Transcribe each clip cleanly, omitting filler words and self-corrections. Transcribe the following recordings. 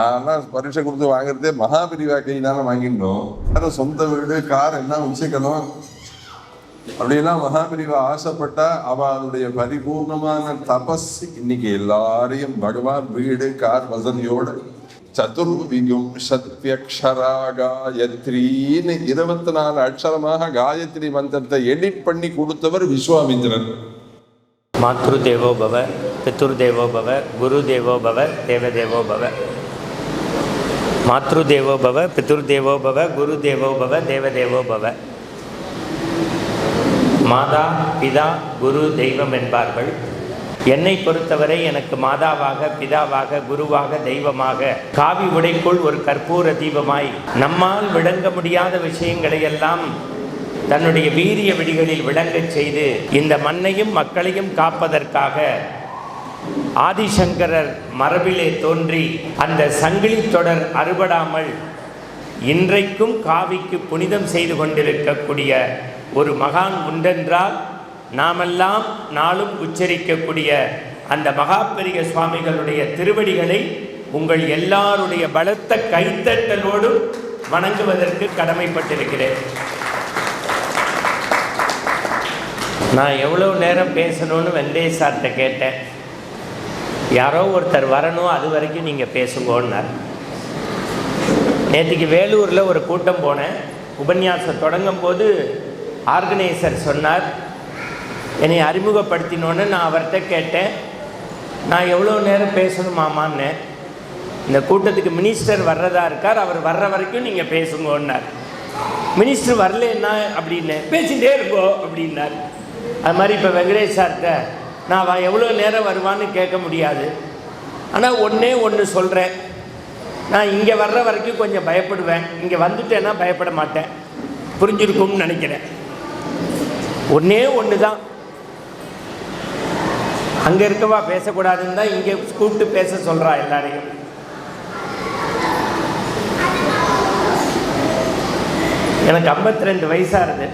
நான் பரீட்சை கொடுத்து வாங்குறதே மகாபிரிவா கையினால வாங்கிட்டோம். சொந்த வீடு கார் எல்லாம் வச்சுக்கணும் அப்படின்னா மகாபிரிவா ஆசைப்பட்டா அவளுடைய பரிபூர்ணமான தபஸ் இன்னைக்கு எல்லாரையும் பகவான் வீடு கார் வசதியோட சதுர்விகும் சத்யக்ஷரா காயத்ரின்னு 24 அக்ஷரமாக காயத்ரி மந்திரத்தை எடிட் பண்ணி கொடுத்தவர் விஸ்வாமித்திரன். மாத்ரு தேவோ பவ, பித்ரு தேவோ பவ, குரு தேவோ பவ, தேவ தேவோ பவ. மாத்ரு தேவோ பவ, பித்ரு தேவோ பவ, குரு தேவோ பவ, தேவ தேவோ பவ. மாதா பிதா குரு தெய்வம் என்பார்கள். என்னை பொறுத்தவரை எனக்கு மாதாவாக, பிதாவாக, குருவாக, தெய்வமாக, காவி உடைக்குள் ஒரு கற்பூர தீபமாய் நம்மால் விளங்க முடியாத விஷயங்களை எல்லாம் தன்னுடைய வீரிய விடிகளில் விளங்கச் செய்து இந்த மண்ணையும் மக்களையும் காப்பதற்காக ஆதிசங்கரர் மரபிலே தோன்றி அந்த சங்கிலி தொடர் அறுபடாமல் இன்றைக்கும் காவிக்கு புனிதம் செய்து கொண்டிருக்கக்கூடிய ஒரு மகான் உண்டென்றால் நாமெல்லாம் நாளும் உச்சரிக்கக்கூடிய அந்த மகாபெரிய சுவாமிகளுடைய திருவடிகளை உங்கள் எல்லாருடைய பலத்த கைத்தட்டலோடு வணங்குவதற்கு கடமைப்பட்டிருக்கிறேன். நான் எவ்வளோ நேரம் பேசணும்னு வெங்கடேஷ் சார்கிட்ட கேட்டேன். யாரோ ஒருத்தர் வரணும், அது வரைக்கும் நீங்கள் பேசுங்கன்னார். நேற்றுக்கு வேலூரில் ஒரு கூட்டம் போனேன். உபன்யாசம் தொடங்கும் போது ஆர்கனைசர் சொன்னார், என்னை அறிமுகப்படுத்தினோன்னு நான் அவர்கிட்ட கேட்டேன், நான் எவ்வளோ நேரம் பேசணுமாமான்னு. இந்த கூட்டத்துக்கு மினிஸ்டர் வர்றதா இருக்கார், அவர் வர்ற வரைக்கும் நீங்கள் பேசுங்கன்னார். மினிஸ்டர் வரலன்னா அப்படின்னு பேசிகிட்டே இருக்கோ அப்படின்னார். அது மாதிரி இப்போ வெங்கடேஷ் சார்கிட்ட நான் எவ்வளோ நேரம் வருவான்னு கேட்க முடியாது. ஆனால் ஒன்று சொல்கிறேன், நான் இங்கே வர்ற வரைக்கும் கொஞ்சம் பயப்படுவேன், இங்கே வந்துட்டேன்னா பயப்பட மாட்டேன். புரிஞ்சிருக்கும்னு நினைக்கிறேன். ஒன்று தான், அங்கே இருக்கவா பேசக்கூடாதுன்னு தான் இங்கே கூப்பிட்டு பேச சொல்கிறா எல்லாரையும். எனக்கு 52 வயசாகுது.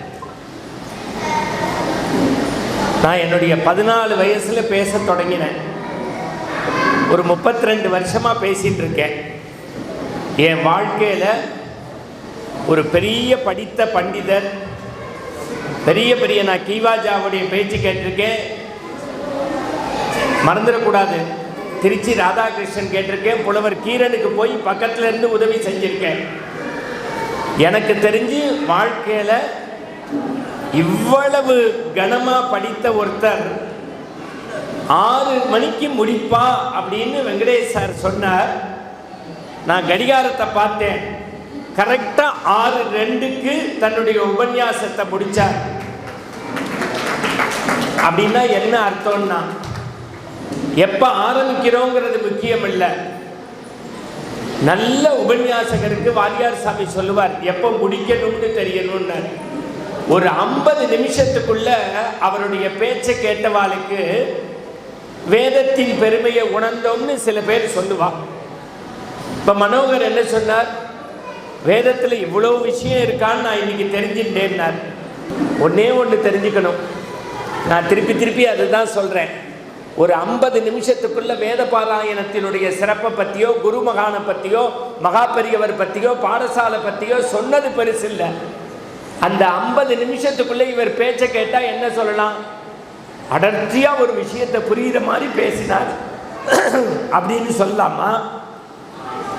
நான் என்னுடைய 14 வயசில் பேச தொடங்கினேன். ஒரு 32 வருஷமாக பேசிகிட்டு இருக்கேன். என் வாழ்க்கையில் ஒரு பெரிய படித்த பண்டிதர், பெரிய நான் கீவாஜாவுடைய பேச்சு கேட்டிருக்கேன், மறந்துடக்கூடாது. திருச்சி ராதாகிருஷ்ணன் கேட்டிருக்கேன், புலவர் கீரனுக்கு போய் பக்கத்தில் இருந்து உதவி செஞ்சுருக்கேன். எனக்கு தெரிஞ்சு வாழ்க்கையில் இவ்வளவு கனமாக படித்த ஒருத்தர் 6 மணிக்கு முடிப்பா அப்படின்னு வெங்கடேஷ் சார் சொன்னார். நான் கடிகாரத்தை பார்த்தேன், கரெக்டாக 6:02க்கு தன்னுடைய உபன்யாசத்தை முடித்தார். அப்படின்னா என்ன அர்த்தம்னா, எப்போ ஆரம்பிக்கிறோங்கிறது முக்கியம் இல்லை. நல்ல உபன்யாசகருக்கு வாரியார் சாமி சொல்லுவார், எப்போ முடிக்கணும்னு தெரியணும்னு. ஒரு 50 நிமிஷத்துக்குள்ள அவருடைய பேச்சை கேட்டவாளுக்கு வேதத்தின் பெருமையை உணர்ந்தோம்னு சில பேர் சொல்லுவாள். இப்போ மனோகர் என்ன சொன்னார், வேதத்தில் இவ்வளோ விஷயம் இருக்கான்னு நான் இன்னைக்கு தெரிஞ்சுட்டேன்னார். ஒன்று தெரிஞ்சுக்கணும், நான் திருப்பி அதுதான் சொல்கிறேன். ஒரு 50 நிமிஷத்துக்குள்ள வேத பாராயணத்தினுடைய சிறப்பை பற்றியோ, குருமகானை பற்றியோ, மகாபெரியவர் பற்றியோ, பாடசாலை பற்றியோ சொன்னது பெருசு இல்லை. அந்த 50 நிமிஷத்துக்குள்ளே இவர் பேச்சை கேட்டால் என்ன சொல்லலாம், அடர்த்தியாக ஒரு விஷயத்தை புரிகிற மாதிரி பேசினார் அப்படின்னு சொல்லலாமா,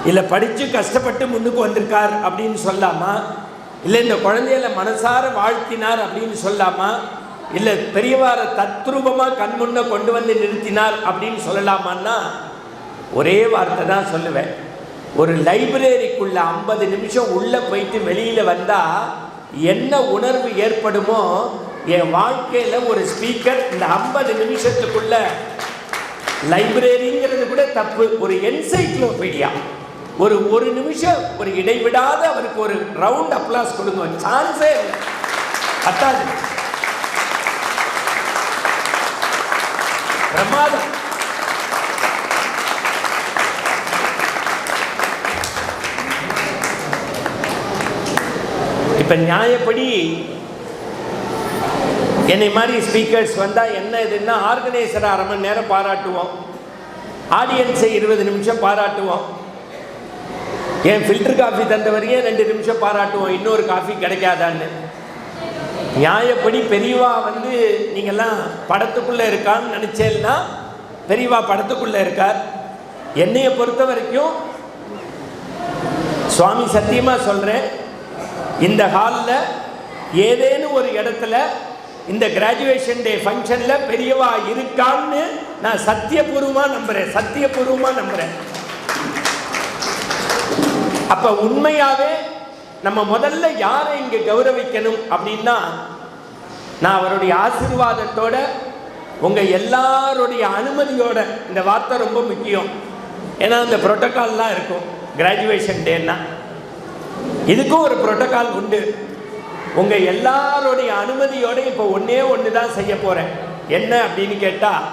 இல்லை படித்து கஷ்டப்பட்டு முன்னுக்கு வந்திருக்கார் அப்படின்னு சொல்லலாமா, இல்லை இந்த குழந்தைகளை மனசார வாழ்த்தினார் அப்படின்னு சொல்லலாமா, இல்லை பெரியவார தத்ரூபமாக கண்முன்ன கொண்டு வந்து நிறுத்தினார் அப்படின்னு சொல்லலாமான்னா ஒரே வார்த்தை தான் சொல்லுவேன். ஒரு லைப்ரரிக்குள்ள 50 நிமிஷம் உள்ளே போயிட்டு வெளியில் வந்தால் என்ன உணர்வு ஏற்படுமோ, என் வாழ்க்கையில் ஒரு ஸ்பீக்கர் இந்த 50 நிமிஷத்துக்குள்ள லைப்ரரிங்கிறது கூட தப்பு, ஒரு என்சைக்ளோபீடியா, ஒரு நிமிஷம் ஒரு இடைவிடாத அவருக்கு ஒரு ரவுண்ட் அப்ளாஸ் கொடுங்க, சான்ஸே பத்தாது. பிரமாதம். இப்போ நியாயப்படி என்னை மாதிரி ஸ்பீக்கர்ஸ் வந்தால் என்ன இதுன்னா, ஆர்கனைசரை 1/2 மணி நேரம் பாராட்டுவோம், ஆடியன்ஸை 20 நிமிஷம் பாராட்டுவோம், ஏன் ஃபில்டர் காஃபி தந்தவரையே 2 நிமிஷம் பாராட்டுவோம், இன்னொரு காஃபி கிடைக்காதான்னு. நியாயப்படி பெரியவா வந்து நீங்கள்லாம் படத்துக்குள்ளே இருக்கான்னு நினச்சேன்னா பெரியவா படத்துக்குள்ளே இருக்கார். என்னையை பொறுத்த வரைக்கும் சுவாமி சத்தியமாக சொல்கிறேன், இந்த ஹாலில் ஏதேனும் ஒரு இடத்துல இந்த கிராஜுவேஷன் டே ஃபங்க்ஷனில் பெரியவா இருக்கான்னு நான் சத்தியபூர்வமாக நம்புகிறேன். அப்போ உண்மையாகவே நம்ம முதல்ல யாரை இங்கே கௌரவிக்கணும் அப்படின்னா, நான் அவருடைய ஆசீர்வாதத்தோட உங்கள் எல்லாருடைய அனுமதியோட, இந்த வார்த்தை ரொம்ப முக்கியம், ஏன்னா அந்த புரோட்டோக்கால்லாம் இருக்கும். கிராஜுவேஷன் டேன்னா இதுக்கும் ஒரு புரோட்டோக்கால் உண்டு. உங்கள் எல்லாருடைய அனுமதியோட இப்போ ஒன்று தான் செய்ய போகிறேன். என்ன அப்படின்னு கேட்டால்,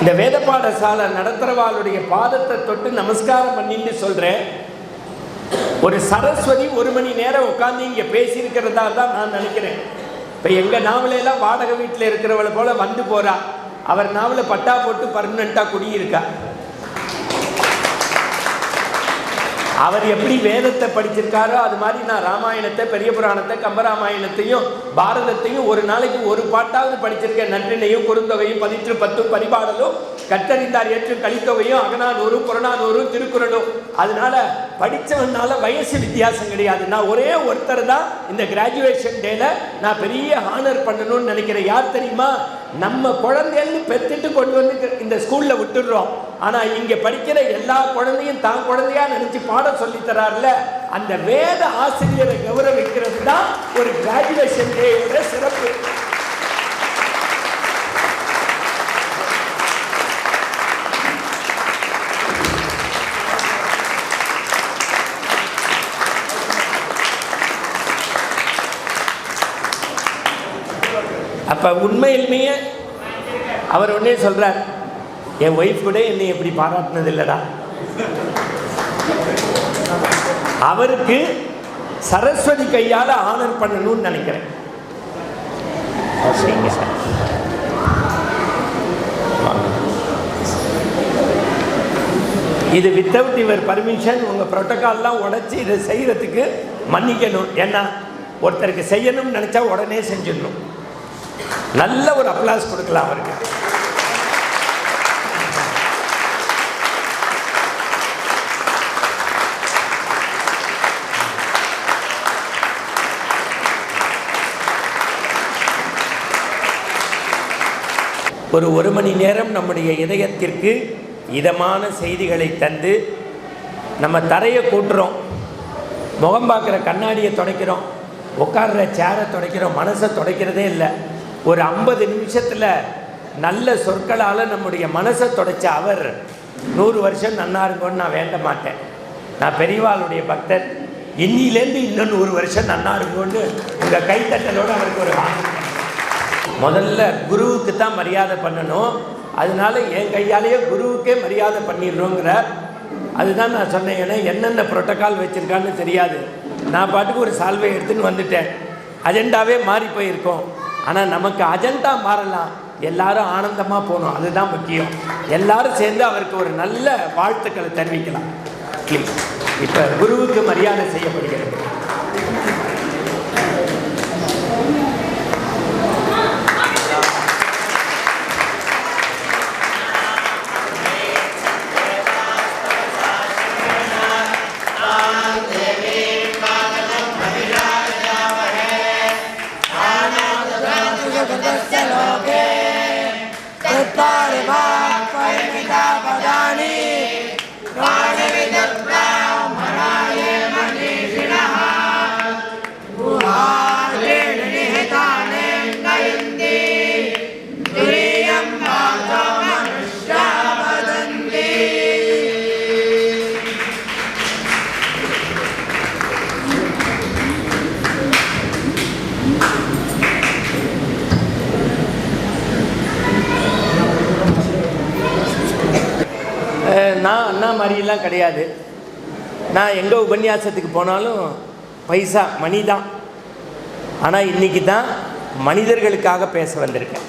இந்த வேத பாடசாலை நடத்துகிறவாளுடைய பாதத்தை தொட்டு நமஸ்காரம் பண்ணிட்டு சொல்கிறேன். ஒரு சரஸ்வதி 1 மணி நேரம் உட்காந்து இங்கே பேசியிருக்கிறதா தான் நான் நினைக்கிறேன். இப்போ எங்கள் நாவலையெல்லாம் வாடகை வீட்டில் இருக்கிறவளை போல் வந்து போகிறா. அவர் நாவலை பட்டா போட்டு பர்மனெண்ட்டாக குடியிருக்கா. அவர் எப்படி வேதத்தை படிச்சிருக்காரோ அது மாதிரி நான் ராமாயணத்தை, பெரிய புராணத்தை, கம்பராமாயணத்தையும் பாரதத்தையும் ஒரு நாளைக்கு ஒரு பாட்டாவது படிச்சிருக்கேன். நற்றினையும் குறுந்தொகையும் 10 பரிபாடலும் கற்றறிந்தார் ஏற்றும் கலித்தொகையும் அகநானூறும் புறநானூறும் திருக்குறளும். அதனால படித்தவனால வயசு வித்தியாசம் கிடையாது. நான் ஒரே ஒருத்தர் தான் இந்த கிராஜுவேஷன் டேல நான் பெரிய ஹானர் பண்ணணும்னு நினைக்கிறேன். யார் தெரியுமா? நம்ம குழந்தைன்னு பெற்றுட்டு கொண்டு வந்து இந்த ஸ்கூலில் விட்டுடுறோம். ஆனால் இங்கே படிக்கிற எல்லா குழந்தையும் தான் குழந்தையா நினச்சி பாடம் சொல்லித்தரார்ல, அந்த வேத ஆசிரியரை கௌரவிக்கிறது தான் ஒரு கிராஜுவேஷன் டேயோட சிறப்பு. அப்போ உண்மையிலுமே அவர் ஒன்றே சொல்கிறார், என் ஒய்ஃப் கூட என்னை எப்படி பாராட்டினது இல்லைடா. அவருக்கு சரஸ்வதி கையால் ஆனர் பண்ணணும்னு நினைக்கிறேன். இது வித்தவுட் யுவர் பர்மிஷன் உங்கள் ப்ரோட்டோக்கால்லாம் உடைச்சி இதை செய்கிறதுக்கு மன்னிக்கணும். ஏன்னா ஒருத்தருக்கு செய்யணும்னு நினச்சா உடனே செஞ்சிடணும். நல்ல ஒரு அப்ளாஸ் கொடுக்கலாம் அவருக்கு. ஒரு மணி நேரம் நம்முடைய இதயத்திற்கு இதமான செய்திகளை தந்து நம்ம தரையை கூட்டுறோம், முகம் பார்க்குற கண்ணாடியை துடைக்கிறோம், உட்கார்ற சேரை துடைக்கிறோம், மனசை துடைக்கிறதே இல்லை. ஒரு 50 நிமிஷத்தில் நல்ல சொற்களால் நம்முடைய மனசை துடைச்ச அவர் 100 வருஷம் நன்னா இருக்கும்னு நான் வேண்ட மாட்டேன். நான் பெரியவாளுடைய பக்தர். இன்னிலேருந்து இன்னும் 100 வருஷம் நன்னா இருக்கும்னு உங்கள் கைத்தட்டலோடு அவருக்கு ஒரு முதல்ல குருவுக்கு தான் மரியாதை பண்ணணும். அதனால என் கையாலேயே குருவுக்கே மரியாதை பண்ணிடுறோங்கிறார். அதுதான் நான் சொன்னேன். ஏன்னா என்னென்ன புரோட்டோக்கால் வச்சுருக்கான்னு தெரியாது. நான் பாட்டுக்கு ஒரு சால்வை எடுத்துன்னு வந்துட்டேன். அஜெண்டாவே மாறி போயிருக்கோம். ஆனால் நமக்கு அஜெண்டா மாறலாம், எல்லாரும் ஆனந்தமாக போகணும், அதுதான் முக்கியம். எல்லாரும் சேர்ந்து அவருக்கு ஒரு நல்ல வாழ்த்துக்களை தெரிவிக்கலாம். ப்ளீஸ். இப்போ குருவுக்கு மரியாதை செய்யப்படுகிறது. நான் அண்ணா மாதிரிலாம் கிடையாது. நான் எங்கே உபன்யாசத்துக்கு போனாலும் பைசா மணி தான். ஆனால் இன்றைக்கி தான் மனிதர்களுக்காக பேச வந்திருக்கேன்.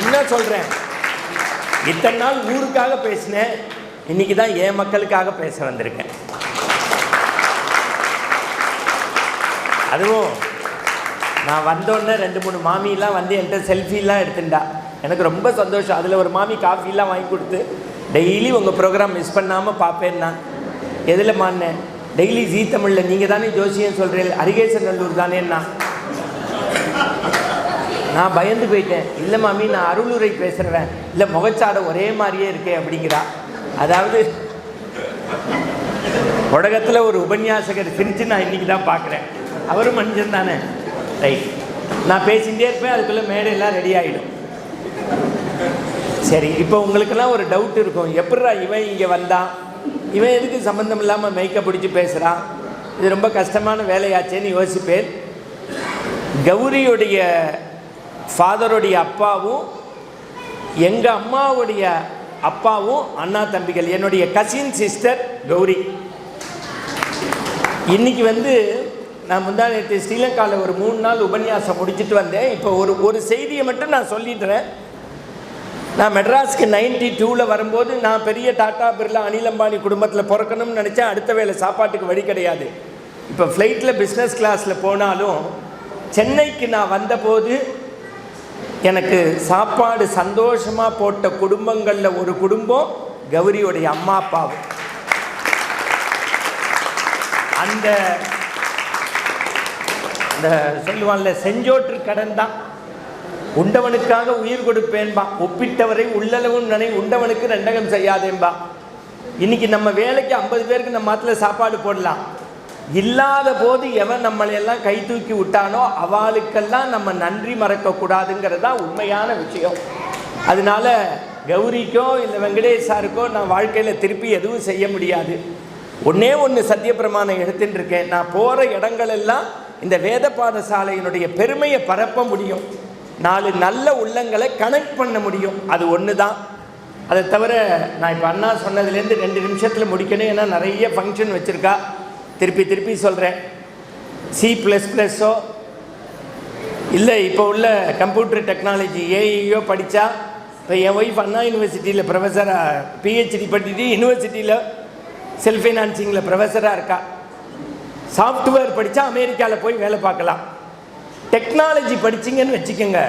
இன்னும் சொல்கிறேன், இத்தனை நாள் ஊருக்காக பேசினேன், இன்னைக்கு தான் என் மக்களுக்காக பேச வந்திருக்கேன். அதுவும் நான் வந்தோடனே 2-3 மாமியெல்லாம் வந்து என்கிட்ட செல்ஃபிலாம் எடுத்துட்டா. எனக்கு ரொம்ப சந்தோஷம். அதில் ஒரு மாமி காஃபிலாம் வாங்கி கொடுத்து டெய்லி உங்கள் ப்ரோக்ராம் மிஸ் பண்ணாமல் பார்ப்பேன்னா. எதில் மான்னேன்? டெய்லி ஜீ தமிழில் நீங்கள் தானே ஜோசியம் சொல்கிறீங்க, அரிகேசன் நல்லூர் தானேன்னா. நான் பயந்து போயிட்டேன். இல்லை மாமி, நான் அருளுரை பேசுகிறேன். இல்லை, முகச்சாடை ஒரே மாதிரியே இருக்கே அப்படிங்கிறா. அதாவது உலகத்தில் ஒரு உபன்யாசகர் சிரித்து நான் இன்றைக்கி தான் பார்க்குறேன். அவரும் மனுஷன் தானே, ரைட். நான் பேசிகிட்டே இருப்பேன், அதுக்குள்ளே மேடையெல்லாம் ரெடி ஆகிடும். சரி, இப்போ உங்களுக்கெல்லாம் ஒரு டவுட் இருக்கும், எப்படிரா இவன் இங்கே வந்தான், இவன் எதுக்கு சம்மந்தம் இல்லாமல் மைக்கை பிடிச்சி பேசுகிறான், இது ரொம்ப கஷ்டமான வேலையாச்சேன்னு யோசிப்பேன். கௌரியுடைய ஃபாதருடைய அப்பாவும் எங்கள் அம்மாவுடைய அப்பாவும் அண்ணா தம்பிகள். என்னுடைய கசின் சிஸ்டர் கௌரி. இன்றைக்கி வந்து நான் நேற்று ஸ்ரீலங்காவில் ஒரு 3 நாள் உபன்யாசம் முடிச்சுட்டு வந்தேன். இப்போ ஒரு செய்தியை மட்டும் நான் சொல்லிடுறேன். நான் மெட்ராஸ்க்கு 92 வரும்போது நான் பெரிய டாடா பிர்லா அனில் அம்பானி குடும்பத்தில் பிறக்கணும்னு நினச்சேன். அடுத்த வேளை சாப்பாட்டுக்கு வழி கிடையாது. இப்போ ஃப்ளைட்டில் பிஸ்னஸ் கிளாஸில் போனாலும் சென்னைக்கு நான் வந்தபோது எனக்கு சாப்பாடு சந்தோஷமாக போட்ட குடும்பங்களில் ஒரு குடும்பம் கௌரியோடைய அம்மா அப்பாவும். அந்த சொல்லுவான்ல, செஞ்சோற்று கடன் தான். உண்டவனுக்காக உயிர் கொடுப்பேன்பா, ஒப்பிட்டவரை உள்ளளவும் நினை, உண்டவனுக்கு ரெண்டகம் செய்யாதேன்பா. இன்னைக்கு நம்ம வேலைக்கு 50 பேருக்கு நம்ம மாத்தில் சாப்பாடு போடலாம். இல்லாத போது எவன் நம்மளையெல்லாம் கை தூக்கி விட்டானோ அவளுக்கெல்லாம் நம்ம நன்றி மறக்கக்கூடாதுங்கிறது தான் உண்மையான விஷயம். அதனால கௌரிக்கோ இல்லை வெங்கடேஷ் சாருக்கோ நான் வாழ்க்கையில் திருப்பி எதுவும் செய்ய முடியாது. ஒன்று சத்தியப்பிரமாணம் எடுத்துட்டு இருக்கேன். நான் போகிற இடங்களெல்லாம் இந்த வேத பாடசாலையினுடைய பெருமையை பரப்ப முடியும். 4 நல்ல உள்ளங்களை கனெக்ட் பண்ண முடியும். அது ஒன்று தான். அதை தவிர நான் இப்போ அண்ணா சொன்னதுலேருந்து 2 நிமிஷத்தில் முடிக்கணும். ஏன்னா நிறைய ஃபங்க்ஷன் வச்சுருக்கா. திருப்பி சொல்கிறேன். C++ஓ இல்லை இப்போ உள்ள கம்ப்யூட்டர் டெக்னாலஜி ஏஐயோ படித்தா, இப்போ என் ஒய்ஃப் அண்ணா யூனிவர்சிட்டியில் ப்ரொஃபஸராக பிஹெச்டி பண்ணிட்டு யூனிவர்சிட்டியில் செல்ஃப் ஃபைனான்சிங்கில் ப்ரொஃபஸராக இருக்கா. சாஃப்ட்வேர் படித்தா அமெரிக்காவில் போய் வேலை பார்க்கலாம். டெக்னாலஜி படிச்சிங்கன்னு வச்சுக்கோங்க,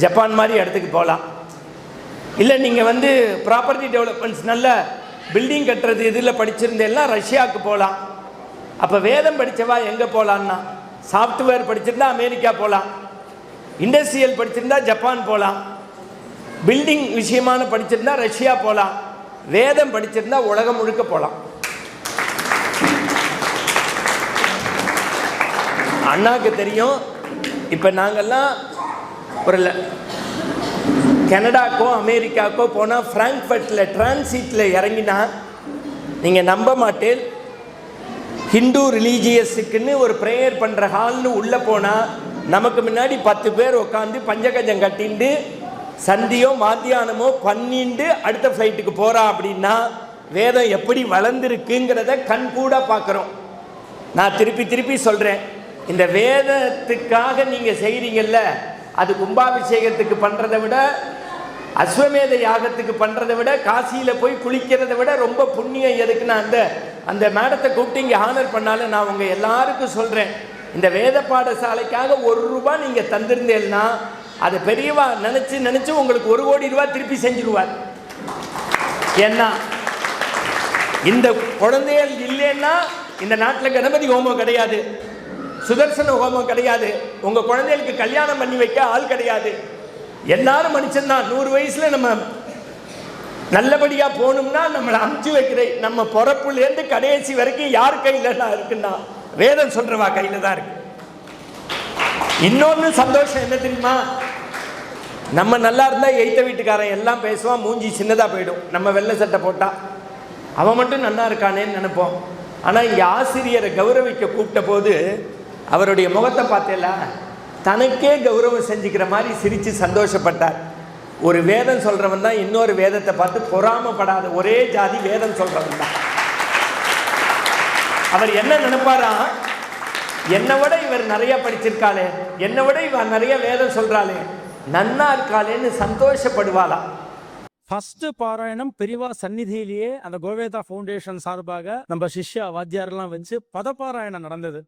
ஜப்பான் மாதிரி இடத்துக்கு போகலாம். இல்லை நீங்கள் வந்து ப்ராப்பர்ட்டி டெவலப்மெண்ட்ஸ் நல்ல பில்டிங் கட்டுறது இதில் படிச்சிருந்தெல்லாம் ரஷ்யாவுக்கு போகலாம். அப்போ வேதம் படித்தவா எங்கே போகலான்னா, சாஃப்ட்வேர் படிச்சிருந்தா அமெரிக்கா போகலாம், இண்டஸ்ட்ரியல் படிச்சிருந்தா ஜப்பான் போகலாம், பில்டிங் விஷயமான படிச்சிருந்தா ரஷ்யா போகலாம், வேதம் படிச்சிருந்தா உலகம் முழுக்க போகலாம். அண்ணாக்கு தெரியும். இப்போ நாங்கள்லாம் ஒரு கனடாக்கோ அமெரிக்காக்கோ போனால் ஃப்ராங்க்ஃபர்ட்டில் டிரான்சிட்டில் இறங்கினா நீங்கள் நம்ப மாட்டேன், ஹிந்து ரிலீஜியஸுக்குன்னு ஒரு ப்ரேயர் பண்ணுற ஹால்னு உள்ளே போனால் நமக்கு முன்னாடி 10 பேர் உட்காந்து பஞ்சகஜம் கட்டிண்டு சந்தியோ மாத்தியானமோ பண்ணிண்டு அடுத்த ஃப்ளைட்டுக்கு போகிறா. அப்படின்னா வேதம் எப்படி வளர்ந்துருக்குங்கிறத கண் கூட பார்க்குறோம். நான் திருப்பி சொல்கிறேன், இந்த வேதத்துக்காக நீங்கள் செய்கிறீங்கல்ல, அது கும்பாபிஷேகத்துக்கு பண்ணுறதை விட, அஸ்வமேத யாகத்துக்கு பண்ணுறதை விட, காசியில் போய் குளிக்கிறதை விட ரொம்ப புண்ணியம் எதுக்குன்னா, அந்த மேடத்தை கூப்பிட்டு இங்கே ஹானர் பண்ணாலும் நான் உங்கள் எல்லாருக்கும் சொல்கிறேன், இந்த வேத பாடசாலைக்காக ₹1 நீங்கள் தந்திருந்தேன்னா அதை பெரியவா நினச்சி உங்களுக்கு ₹1 கோடி திருப்பி செஞ்சுருவார். ஏன்னா இந்த குழந்தைகள் இல்லைன்னா இந்த நாட்டில் கணபதி ஹோமம் கிடையாது, சுதர்சன ஹோமம் கிடையாது, உங்கள் குழந்தைகளுக்கு கல்யாணம் பண்ணி வைக்க ஆள் கிடையாது. எல்லாரும் மனுஷன்தான். 100 வயசில் நம்ம நல்லபடியாக போகணும்னா நம்மளை அமுச்சு வைக்கிறேன். நம்ம பிறப்புலேருந்து கடைசி வரைக்கும் யார் கையில் இருக்குன்னா வேதம் சொல்கிறவா கையில் தான் இருக்கு. இன்னொன்று சந்தோஷம் என்ன தெரியுமா, நம்ம நல்லா இருந்தால் எய்த்த வீட்டுக்காரன் எல்லாம் பேசுவான், மூஞ்சி சின்னதாக போயிடும். நம்ம வெள்ளை சட்டை போட்டால் அவன் மட்டும் நல்லா இருக்கானேன்னு நினைப்போம். ஆனால் இங்கே ஆசிரியரை கௌரவிக்க கூப்பிட்ட போது அவருடைய முகத்தை பார்த்தேல, தனக்கே கௌரவம் செஞ்சுக்கிற மாதிரி சிரித்து சந்தோஷப்பட்டார். ஒரு வேதம் சொல்கிறவன் தான் இன்னொரு வேதத்தை பார்த்து பொறாமப்படாத ஒரே ஜாதி வேதம் சொல்கிறவன் தான். அவர் என்ன நினைப்பாரா, என்னை விட இவர் நிறைய படிச்சிருக்காளே, என்னை விட இவர் நிறைய வேதம் சொல்கிறாளே, நன்னா இருக்காளேன்னு சந்தோஷப்படுவாளா. ஃபர்ஸ்ட் பாராயணம் பெரியவா சந்நிதியிலேயே அந்த கோவேதா ஃபவுண்டேஷன் சார்பாக நம்ம சிஷ்யா வாத்தியாரெல்லாம் வச்சு பதப்பாராயணம் நடந்தது.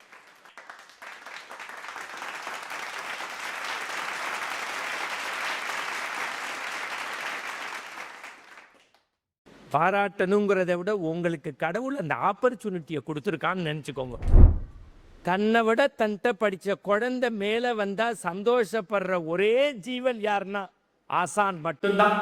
பாராட்டணுங்கிறத விட உங்களுக்கு கடவுள் அந்த ஆப்பர்ச்சுனிட்டியை கொடுத்துருக்கான்னு நினச்சிக்கோங்க. தன்னை விட தன்ட்ட படித்த குழந்தை மேலே வந்தால் சந்தோஷப்படுற ஒரே ஜீவன் யாருன்னா ஆசான் மட்டும்தான்.